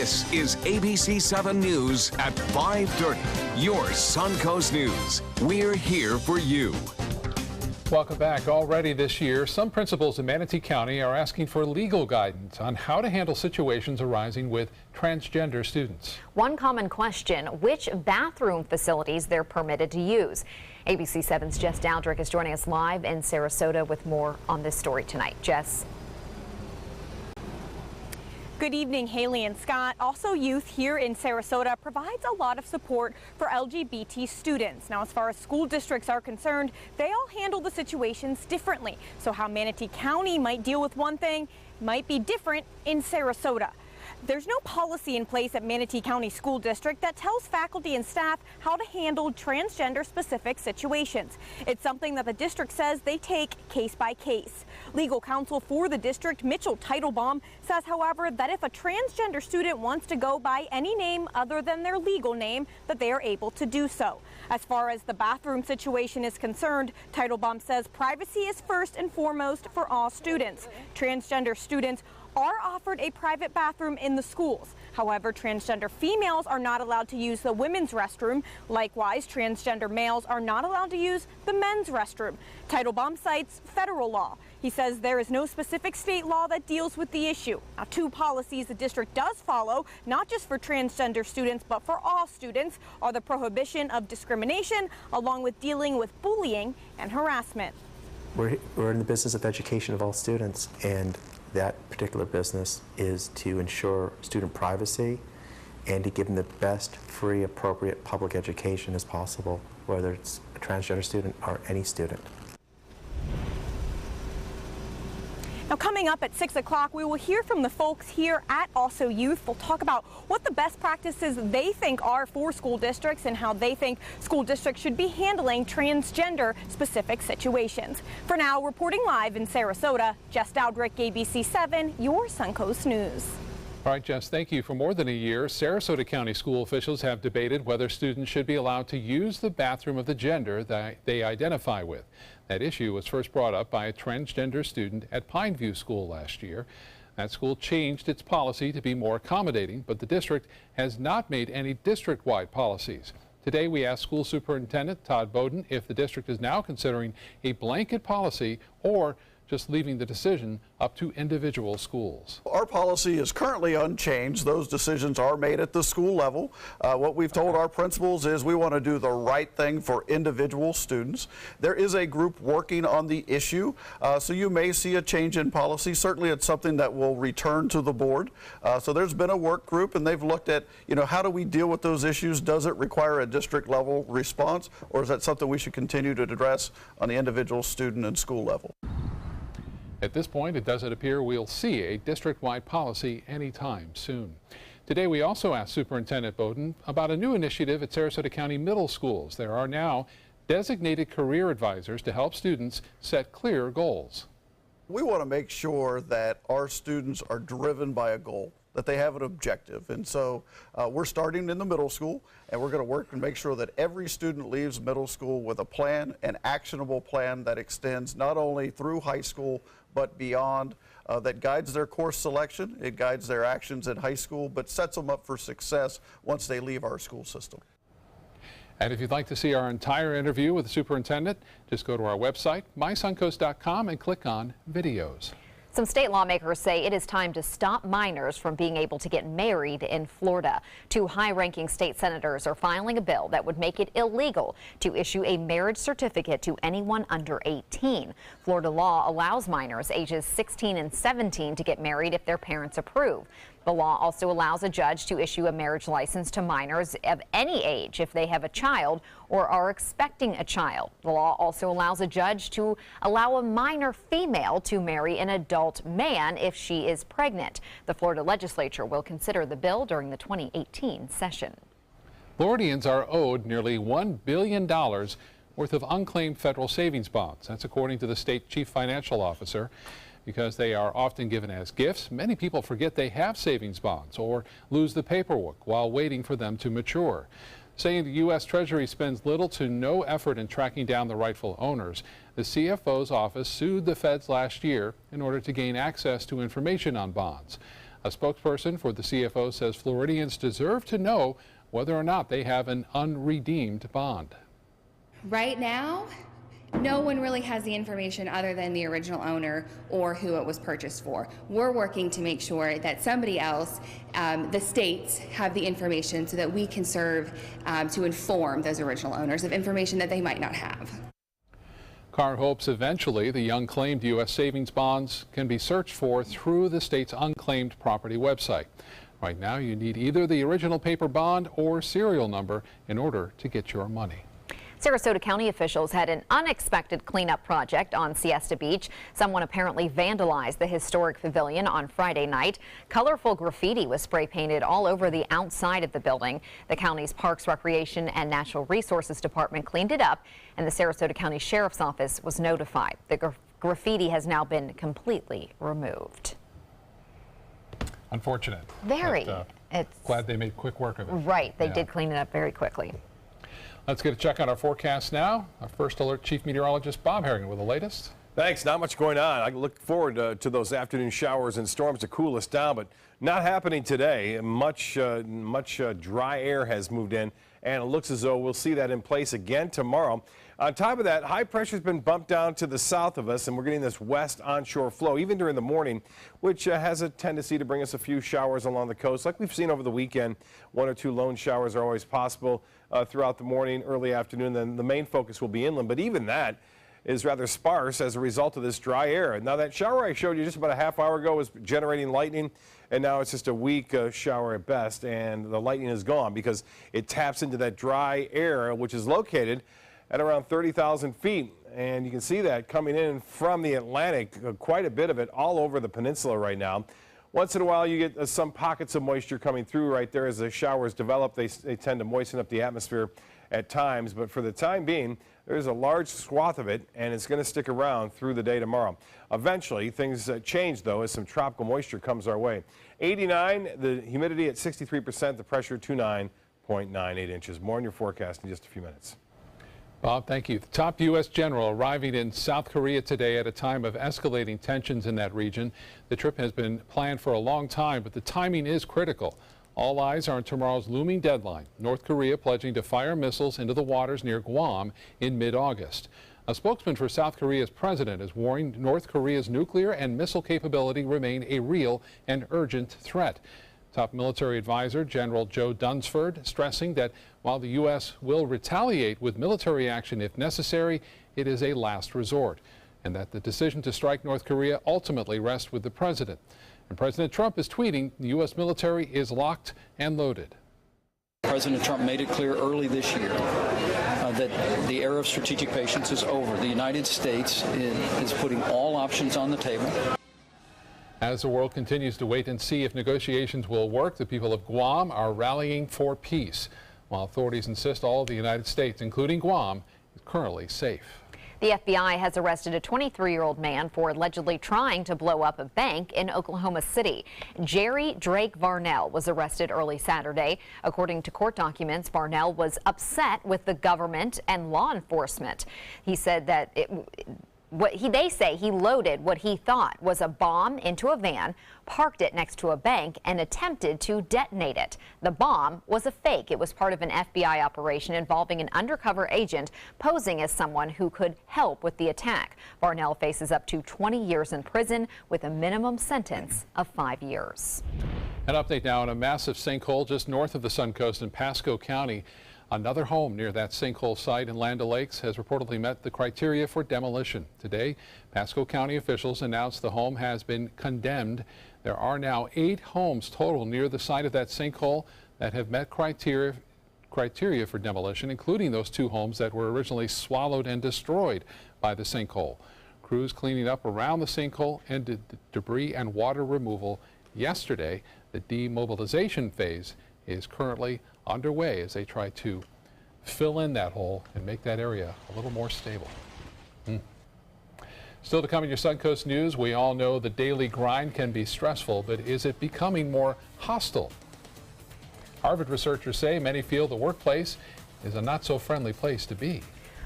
This is ABC7 News at 5:30. Your Suncoast News. We're here for you. Welcome back. Already this year, some principals in Manatee County are asking for legal guidance on how to handle situations arising with transgender students. One common question, which bathroom facilities they're permitted to use. ABC7's Jess Dowdrick is joining us live in Sarasota with more on this story tonight. Jess. Good evening, Haley and Scott. Also, Youth here in Sarasota provides a lot of support for LGBT students. Now, as far as school districts are concerned, they all handle the situations differently. So how Manatee County might deal with one thing might be different in Sarasota. There's no policy in place at Manatee County School District that tells faculty and staff how to handle transgender-specific situations. It's something that the district says they take case by case. Legal counsel for the district, Mitchell Teitelbaum, says, however, that if a transgender student wants to go by any name other than their legal name, that they are able to do so. As far as the bathroom situation is concerned, Teitelbaum says privacy is first and foremost for all students. Transgender students are offered a private bathroom in the schools. However, transgender females are not allowed to use the women's restroom. Likewise, transgender males are not allowed to use the men's restroom. Teitelbaum cites federal law. He says there is no specific state law that deals with the issue. Now, two policies the district does follow, not just for transgender students, but for all students, are the prohibition of discrimination, along with dealing with bullying and harassment. We're in the business of education of all students, and that particular business is to ensure student privacy and to give them the best, free, appropriate public education as possible, whether it's a transgender student or any student. Now, coming up at 6 o'clock, we will hear from the folks here at Also Youth. We'll talk about what the best practices they think are for school districts and how they think school districts should be handling transgender-specific situations. For now, reporting live in Sarasota, Jess Dowdrick, ABC7, your Suncoast News. All right, Jess, thank you. For more than a year, Sarasota County school officials have debated whether students should be allowed to use the bathroom of the gender that they identify with. That issue was first brought up by a transgender student at Pineview School last year. That school changed its policy to be more accommodating, but the district has not made any district-wide policies. Today, we asked School Superintendent Todd Bowden if the district is now considering a blanket policy or just leaving the decision up to individual schools. Our policy is currently unchanged. Those decisions are made at the school level. What we've told our principals is we want to do the right thing for individual students. There is a group working on the issue, so you may see a change in policy. Certainly it's something that will return to the board. So there's been a work group, and they've looked at, how do we deal with those issues? Does it require a district level response, or is that something we should continue to address on the individual student and school level? At this point, it doesn't appear we'll see a district-wide policy anytime soon. Today, we also asked Superintendent Bowden about a new initiative at Sarasota County middle schools. There are now designated career advisors to help students set clear goals. We want to make sure that our students are driven by a goal, that they have an objective. And so we're starting in the middle school, and we're going to work and make sure that every student leaves middle school with a plan, an actionable plan that extends not only through high school, but beyond, that guides their course selection, it guides their actions in high school, but sets them up for success once they leave our school system. And if you'd like to see our entire interview with the superintendent, just go to our website, mysuncoast.com, and click on videos. Some state lawmakers say it is time to stop minors from being able to get married in Florida. Two high-ranking state senators are filing a bill that would make it illegal to issue a marriage certificate to anyone under 18. Florida law allows minors ages 16 and 17 to get married if their parents approve. The law also allows a judge to issue a marriage license to minors of any age if they have a child or are expecting a child. The law also allows a judge to allow a minor female to marry an adult man if she is pregnant. The Florida legislature will consider the bill during the 2018 session. Floridians are owed nearly $1 billion worth of unclaimed federal savings bonds. That's according to the state chief financial officer. Because they are often given as gifts, many people forget they have savings bonds or lose the paperwork while waiting for them to mature. Saying the U.S. Treasury spends little to no effort in tracking down the rightful owners, the CFO's office sued the feds last year in order to gain access to information on bonds. A spokesperson for the CFO says Floridians deserve to know whether or not they have an unredeemed bond. Right now, no one really has the information other than the original owner or who it was purchased for. We're working to make sure that somebody else, the states, have the information so that we can serve to inform those original owners of information that they might not have. Carr hopes eventually the unclaimed U.S. savings bonds can be searched for through the state's unclaimed property website. Right now, you need either the original paper bond or serial number in order to get your money. Sarasota County officials had an unexpected cleanup project on Siesta Beach. Someone apparently vandalized the historic pavilion on Friday night. Colorful graffiti was spray painted all over the outside of the building. The county's Parks, Recreation and Natural Resources Department cleaned it up, and the Sarasota County Sheriff's Office was notified. The graffiti has now been completely removed. Unfortunate. Very. It's glad they made quick work of it. Right. They did clean it up very quickly. Let's get a check on our forecast now. Our first alert Chief Meteorologist Bob Harrigan with the latest. Thanks. Not much going on. I look forward to those afternoon showers and storms to cool us down, but not happening today. Much dry air has moved in, and it looks as though we'll see that in place again tomorrow. On top of that, high pressure's been bumped down to the south of us, and we're getting this west onshore flow, even during the morning, which has a tendency to bring us a few showers along the coast. Like we've seen over the weekend, 1 or 2 lone showers are always possible throughout the morning, early afternoon. Then the main focus will be inland, but even that is rather sparse as a result of this dry air. Now, that shower I showed you just about a half hour ago was generating lightning, and now it's just a weak shower at best, and the lightning is gone because it taps into that dry air, which is located at around 30,000 feet. And you can see that coming in from the Atlantic, quite a bit of it all over the peninsula right now. Once in a while, you get some pockets of moisture coming through right there as the showers develop. They tend to moisten up the atmosphere at times, but for the time being, there's a large swath of it, and it's going to stick around through the day tomorrow. Eventually, things change, though, as some tropical moisture comes our way. 89, the humidity at 63%, the pressure 29.98 inches. More on your forecast in just a few minutes. Bob, thank you. The top U.S. general arriving in South Korea today at a time of escalating tensions in that region. The trip has been planned for a long time, but the timing is critical. All eyes are on tomorrow's looming deadline, North Korea pledging to fire missiles into the waters near Guam in mid-August. A spokesman for South Korea's president is warning North Korea's nuclear and missile capability remain a real and urgent threat. Top military advisor General Joe Dunsford stressing that while the U.S. will retaliate with military action if necessary, it is a last resort, and that the decision to strike North Korea ultimately rests with the president. And President Trump is tweeting the U.S. military is locked and loaded. President Trump made it clear early this year that the era of strategic patience is over. The United States is putting all options on the table. As the world continues to wait and see if negotiations will work, the people of Guam are rallying for peace, while authorities insist all of the United States, including Guam, is currently safe. The FBI has arrested a 23-year-old man for allegedly trying to blow up a bank in Oklahoma City. Jerry Drake Varnell was arrested early Saturday. According to court documents, Varnell was upset with the government and law enforcement. He said that they say he loaded what he thought was a bomb into a van, parked it next to a bank, and attempted to detonate it. The bomb was a fake. It was part of an FBI operation involving an undercover agent posing as someone who could help with the attack. Varnell faces up to 20 years in prison with a minimum sentence of 5 years. An update now on a massive sinkhole just north of the Suncoast in Pasco County. Another home near that sinkhole site in Land O'Lakes has reportedly met the criteria for demolition. Today, Pasco County officials announced the home has been condemned. There are now 8 homes total near the site of that sinkhole that have met criteria for demolition, including those 2 homes that were originally swallowed and destroyed by the sinkhole. Crews cleaning up around the sinkhole and did debris and water removal yesterday. The demobilization phase is currently underway as they try to fill in that hole and make that area a little more stable. Still to come in your Suncoast News, we all know the daily grind can be stressful, but is it becoming more hostile? Harvard researchers say many feel the workplace is a not-so-friendly place to be.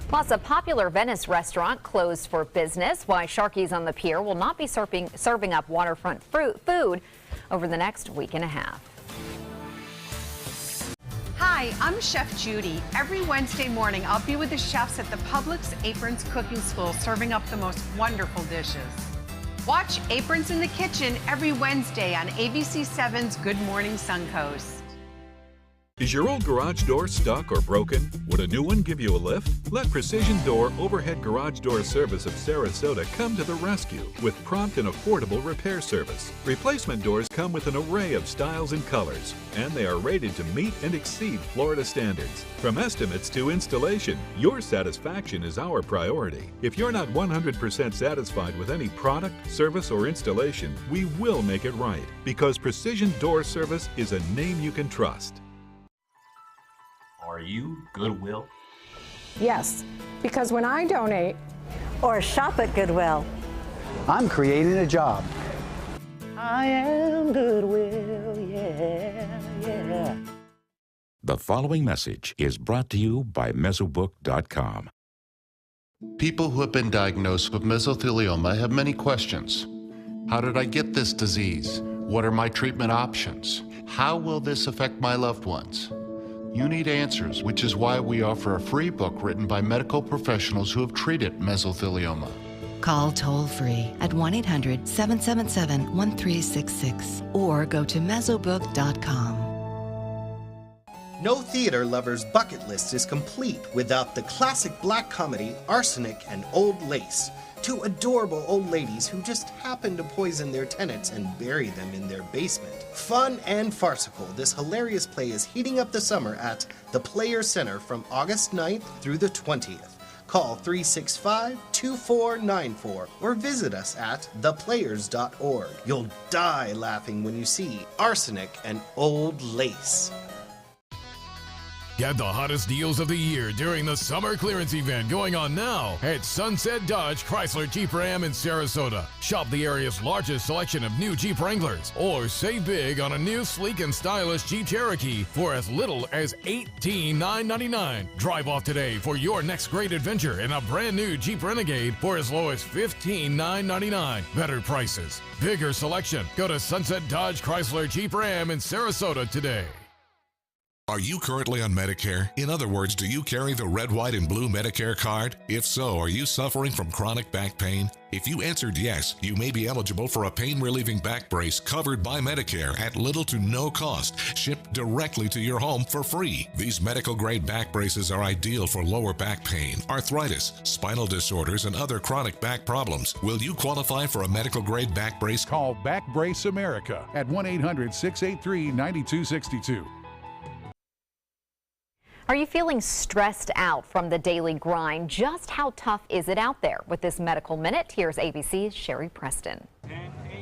Plus, a popular Venice restaurant closed for business. Why Sharky's on the Pier will not be serving up waterfront food over the next week and a half. Hi, I'm Chef Judy. Every Wednesday morning, I'll be with the chefs at the Publix Aprons Cooking School serving up the most wonderful dishes. Watch Aprons in the Kitchen every Wednesday on ABC7's Good Morning Suncoast. Is your old garage door stuck or broken? Would a new one give you a lift? Let Precision Door Overhead Garage Door Service of Sarasota come to the rescue with prompt and affordable repair service. Replacement doors come with an array of styles and colors, and they are rated to meet and exceed Florida standards. From estimates to installation, your satisfaction is our priority. If you're not 100% satisfied with any product, service, or installation, we will make it right, because Precision Door Service is a name you can trust. Are you Goodwill? Yes, because when I donate or shop at Goodwill, I'm creating a job. I am Goodwill, yeah. The following message is brought to you by Mesobook.com. People who have been diagnosed with mesothelioma have many questions. How did I get this disease? What are my treatment options? How will this affect my loved ones? You need answers, which is why we offer a free book written by medical professionals who have treated mesothelioma. Call toll-free at 1-800-777-1366 or go to Mesobook.com. No theater lover's bucket list is complete without the classic black comedy Arsenic and Old Lace. Two adorable old ladies who just happen to poison their tenants and bury them in their basement. Fun and farcical, this hilarious play is heating up the summer at the Players Center from August 9th through the 20th. Call 365-2494 or visit us at theplayers.org. You'll die laughing when you see Arsenic and Old Lace. Get the hottest deals of the year during the summer clearance event going on now at Sunset Dodge Chrysler Jeep Ram in Sarasota. Shop the area's largest selection of new Jeep Wranglers or save big on a new sleek and stylish Jeep Cherokee for as little as $18,999. Drive off today for your next great adventure in a brand new Jeep Renegade for as low as $15,999. Better prices, bigger selection. Go to Sunset Dodge Chrysler Jeep Ram in Sarasota today. Are you currently on Medicare? In other words, do you carry the red, white, and blue Medicare card? If so, are you suffering from chronic back pain? If you answered yes, you may be eligible for a pain-relieving back brace covered by Medicare at little to no cost, shipped directly to your home for free. These medical-grade back braces are ideal for lower back pain, arthritis, spinal disorders, and other chronic back problems. Will you qualify for a medical-grade back brace? Call Back Brace America at 1-800-683-9262. Are you feeling stressed out from the daily grind? Just how tough is it out there? With this Medical Minute, here's ABC's Sherry Preston.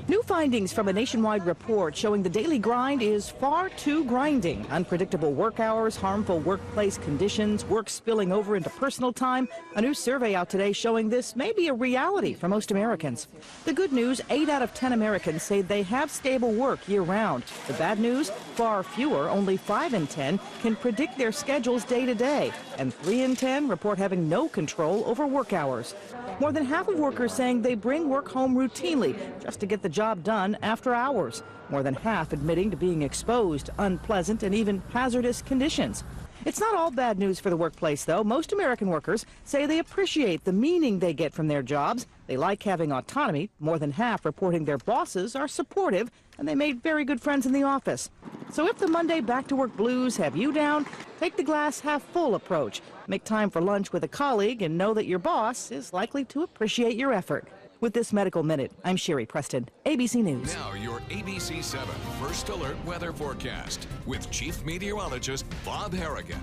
New findings from a nationwide report showing the daily grind is far too grinding. Unpredictable work hours, harmful workplace conditions, work spilling over into personal time. A new survey out today showing this may be a reality for most Americans. The good news, 8 out of 10 Americans say they have stable work year-round. The bad news, far fewer, only 5 in 10, can predict their schedules day to day. And 3 in 10 report having no control over work hours. More than half of workers saying they bring work home routinely just to get the job done after hours. More than half admitting to being exposed to unpleasant and even hazardous conditions. It's not all bad news for the workplace, though. Most American workers say they appreciate the meaning they get from their jobs. They like having autonomy. More than half reporting their bosses are supportive, and they made very good friends in the office. So if the Monday back-to-work blues have you down, take the glass half-full approach. Make time for lunch with a colleague and know that your boss is likely to appreciate your effort. With this Medical Minute, I'm Sherry Preston, ABC News. Now your ABC7 First Alert Weather Forecast with Chief Meteorologist Bob Harrigan.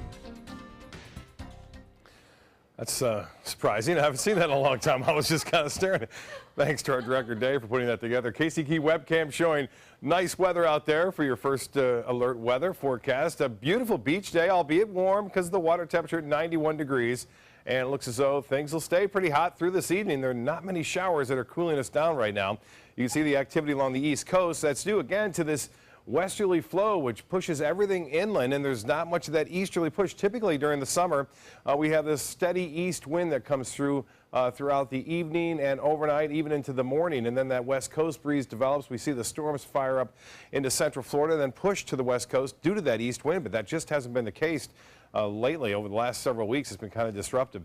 That's surprising. I haven't seen that in a long time. I was just kind of staring. Thanks to our director, Dave, for putting that together. Casey Key webcam showing nice weather out there for your first alert weather forecast. A beautiful beach day, albeit warm because of the water temperature at 91 degrees. And it looks as though things will stay pretty hot through this evening. There are not many showers that are cooling us down right now. You can see the activity along the East Coast. That's due again to this westerly flow, which pushes everything inland, and there's not much of that easterly push typically during the summer. We have this steady east wind that comes through throughout the evening and overnight, even into the morning. And then that west coast breeze develops. We see the storms fire up into central Florida, then push to the west coast due to that east wind, but that just hasn't been the case lately. Over the last several weeks, it's been kind of disruptive.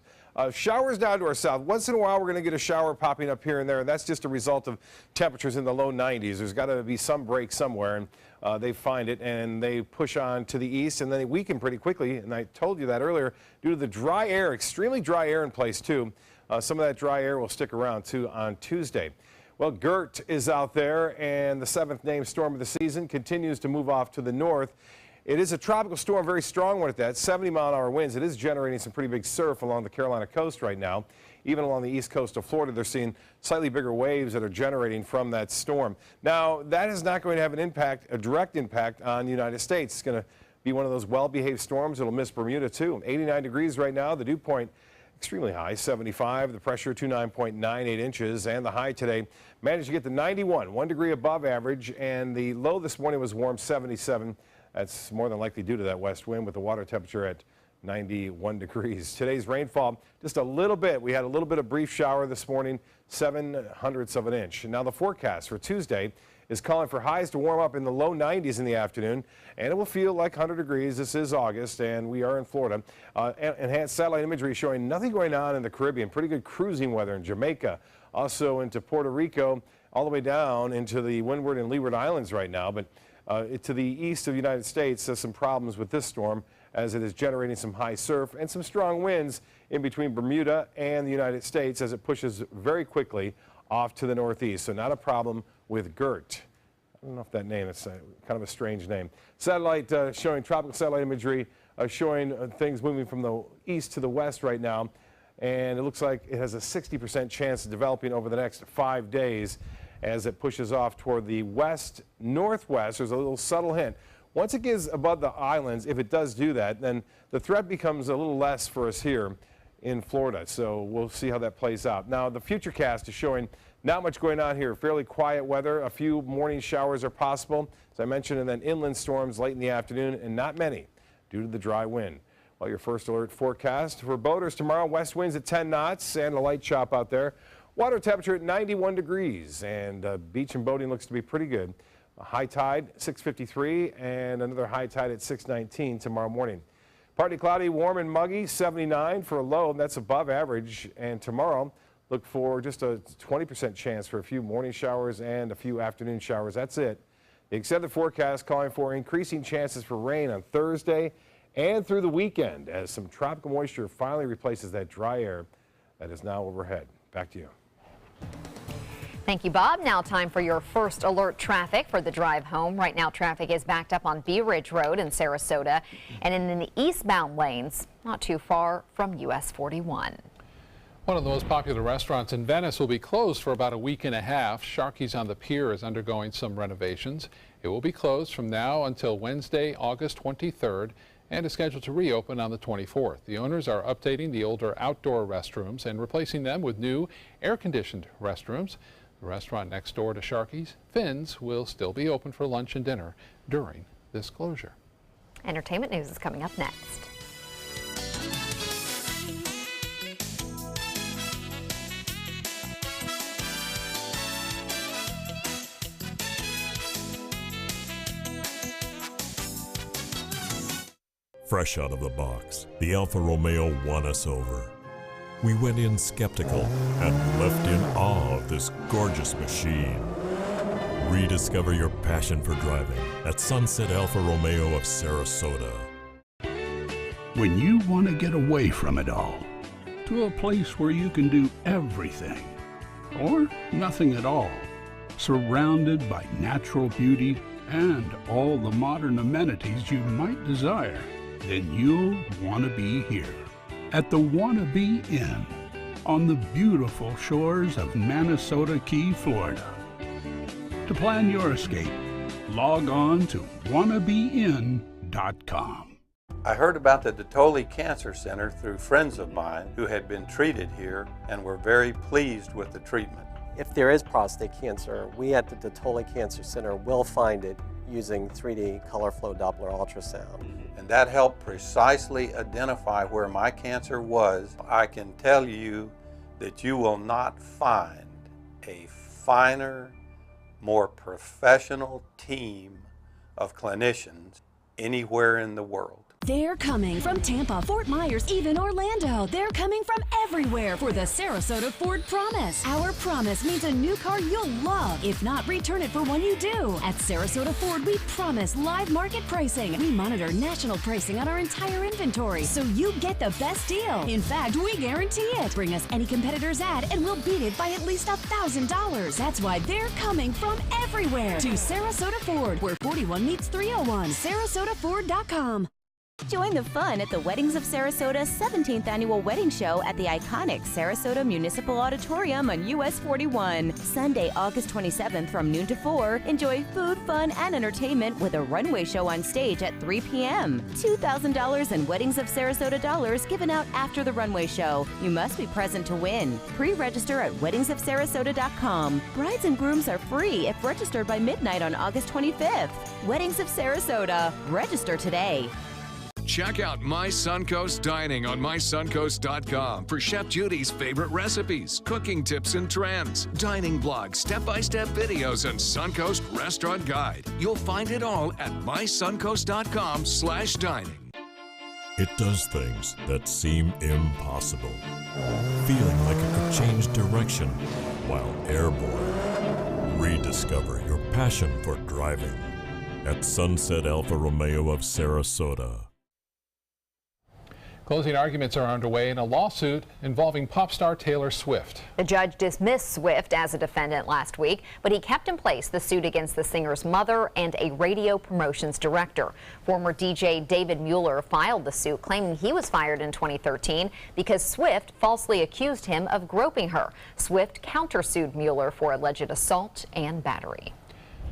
Showers down to our south. Once in a while, we're going to get a shower popping up here and there, and that's just a result of temperatures in the low 90s. There's got to be some break somewhere, and they find it, and they push on to the east, and then they weaken pretty quickly. And I told you that earlier, due to the dry air, extremely dry air in place, too. Some of that dry air will stick around, too, on Tuesday. Well, Gert is out there, and the 7th named storm of the season continues to move off to the north. It is a tropical storm, very strong one at that, 70-mile-an-hour winds. It is generating some pretty big surf along the Carolina coast right now. Even along the east coast of Florida, they're seeing slightly bigger waves that are generating from that storm. Now, that is not going to have an impact, a direct impact on the United States. It's going to be one of those well-behaved storms. It'll miss Bermuda, too. 89 degrees right now. The dew point extremely high, 75. The pressure, 29.98 inches. And the high today managed to get to 91, 1 degree above average. And the low this morning was warm, 77. That's more than likely due to that west wind with the water temperature at 91 degrees. Today's rainfall, just a little bit. We had a little bit of brief shower this morning, 0.07 of an inch. And now the forecast for Tuesday is calling for highs to warm up in the low 90s in the afternoon, and it will feel like 100 degrees. This is August, and we are in Florida. Enhanced satellite imagery showing nothing going on in the Caribbean. Pretty good cruising weather in Jamaica, also into Puerto Rico, all the way down into the Windward and Leeward Islands right now. But to the east of the United States, there's some problems with this storm as it is generating some high surf and some strong winds in between Bermuda and the United States as it pushes very quickly off to the northeast. So not a problem with Gert. I don't know if that name is kind of a strange name. Satellite showing tropical satellite imagery showing things moving from the east to the west right now. And it looks like it has a 60% chance of developing over the next 5 days as it pushes off toward the west-northwest. There's a little subtle hint. Once it gets above the islands, if it does do that, then the threat becomes a little less for us here in Florida. So we'll see how that plays out. Now, the futurecast is showing not much going on here. Fairly quiet weather. A few morning showers are possible, as I mentioned, and then inland storms late in the afternoon, and not many due to the dry wind. Well, your first alert forecast for boaters tomorrow, west winds at 10 knots and a light chop out there. Water temperature at 91 degrees, and beach and boating looks to be pretty good. A high tide, 6:53, and another high tide at 6:19 tomorrow morning. Partly cloudy, warm and muggy, 79 for a low, and that's above average. And tomorrow, look for just a 20% chance for a few morning showers and a few afternoon showers. That's it. The extended forecast calling for increasing chances for rain on Thursday and through the weekend as some tropical moisture finally replaces that dry air that is now overhead. Back to you. Thank you, Bob. Now time for your first alert traffic for the drive home. Right now, traffic is backed up on Bee Ridge Road in Sarasota and in the eastbound lanes, not too far from US 41. One of the most popular restaurants in Venice will be closed for about a week and a half. Sharky's on the Pier is undergoing some renovations. It will be closed from now until Wednesday, August 23rd, and is scheduled to reopen on the 24th. The owners are updating the older outdoor restrooms and replacing them with new air-conditioned restrooms. The restaurant next door to Sharky's, Finn's, will still be open for lunch and dinner during this closure. Entertainment news is coming up next. Fresh out of the box, the Alfa Romeo won us over. We went in skeptical and left in awe of this gorgeous machine. Rediscover your passion for driving at Sunset Alfa Romeo of Sarasota. When you want to get away from it all, to a place where you can do everything, or nothing at all, surrounded by natural beauty and all the modern amenities you might desire, then you'll want to be here at the Wanna Be Inn on the beautiful shores of Manasota Key, Florida. To plan your escape, log on to wannabeinn.com. I heard about the Dotoli Cancer Center through friends of mine who had been treated here and were very pleased with the treatment. If there is prostate cancer, we at the Dotoli Cancer Center will find it using 3D color flow Doppler ultrasound. And that helped precisely identify where my cancer was. I can tell you that you will not find a finer, more professional team of clinicians anywhere in the world. They're coming from Tampa, Fort Myers, even Orlando. They're coming from everywhere for the Sarasota Ford Promise. Our promise means a new car you'll love. If not, return it for one you do. At Sarasota Ford, we promise live market pricing. We monitor national pricing on our entire inventory, so you get the best deal. In fact, we guarantee it. Bring us any competitor's ad and we'll beat it by at least $1,000. That's why they're coming from everywhere to Sarasota Ford, where 41 meets 301. SarasotaFord.com. Join the fun at the Weddings of Sarasota 17th Annual Wedding Show at the iconic Sarasota Municipal Auditorium on US 41. Sunday, August 27th from noon to 4. Enjoy food, fun, and entertainment with a runway show on stage at 3 p.m. $2,000 in Weddings of Sarasota dollars given out after the runway show. You must be present to win. Pre-register at weddingsofsarasota.com. Brides and grooms are free if registered by midnight on August 25th. Weddings of Sarasota. Register today. Check out My Suncoast Dining on mysuncoast.com for Chef Judy's favorite recipes, cooking tips and trends, dining blogs, step-by-step videos, and Suncoast Restaurant Guide. You'll find it all at mysuncoast.com/dining. It does things that seem impossible, feeling like it could change direction while airborne. Rediscover your passion for driving at Sunset Alfa Romeo of Sarasota. Closing arguments are underway in a lawsuit involving pop star Taylor Swift. The judge dismissed Swift as a defendant last week, but he kept in place the suit against the singer's mother and a radio promotions director. Former DJ David Mueller filed the suit, claiming he was fired in 2013 because Swift falsely accused him of groping her. Swift countersued Mueller for alleged assault and battery.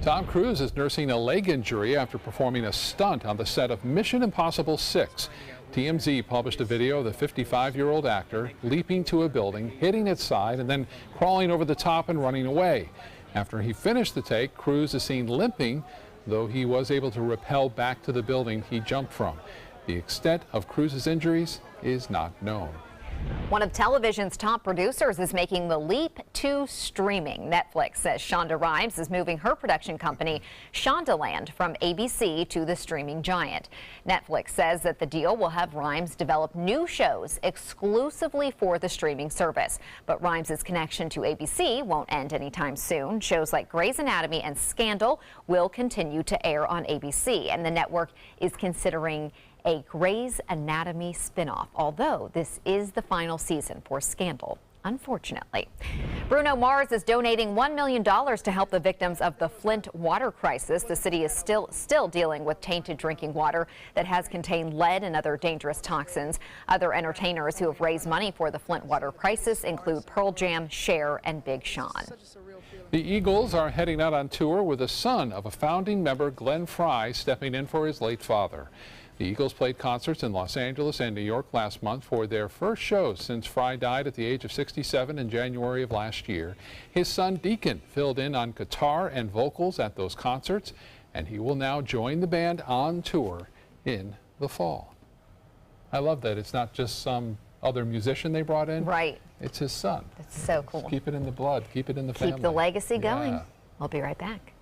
Tom Cruise is nursing a leg injury after performing a stunt on the set of Mission Impossible 6. TMZ published a video of the 55-year-old actor leaping to a building, hitting its side, and then crawling over the top and running away. After he finished the take, Cruise is seen limping, though he was able to rappel back to the building he jumped from. The extent of Cruise's injuries is not known. One of television's top producers is making the leap to streaming. Netflix says Shonda Rhimes is moving her production company, Shondaland, from ABC to the streaming giant. Netflix says that the deal will have Rhimes develop new shows exclusively for the streaming service. But Rhimes' connection to ABC won't end anytime soon. Shows like Grey's Anatomy and Scandal will continue to air on ABC, and the network is considering a Grey's Anatomy spinoff, although this is the final season for Scandal, unfortunately. Bruno Mars is donating $1 million to help the victims of the Flint water crisis. The city is still dealing with tainted drinking water that has contained lead and other dangerous toxins. Other entertainers who have raised money for the Flint water crisis include Pearl Jam, Cher, and Big Sean. The Eagles are heading out on tour with the son of a founding member, Glenn Frey, stepping in for his late father. The Eagles played concerts in Los Angeles and New York last month for their first shows since Frey died at the age of 67 in January of last year. His son Deacon filled in on guitar and vocals at those concerts, and he will now join the band on tour in the fall. I love that it's not just some other musician they brought in. Right. It's his son. That's so cool. Just keep it in the blood. Keep it in the family. Keep the legacy going. Yeah. We'll be right back.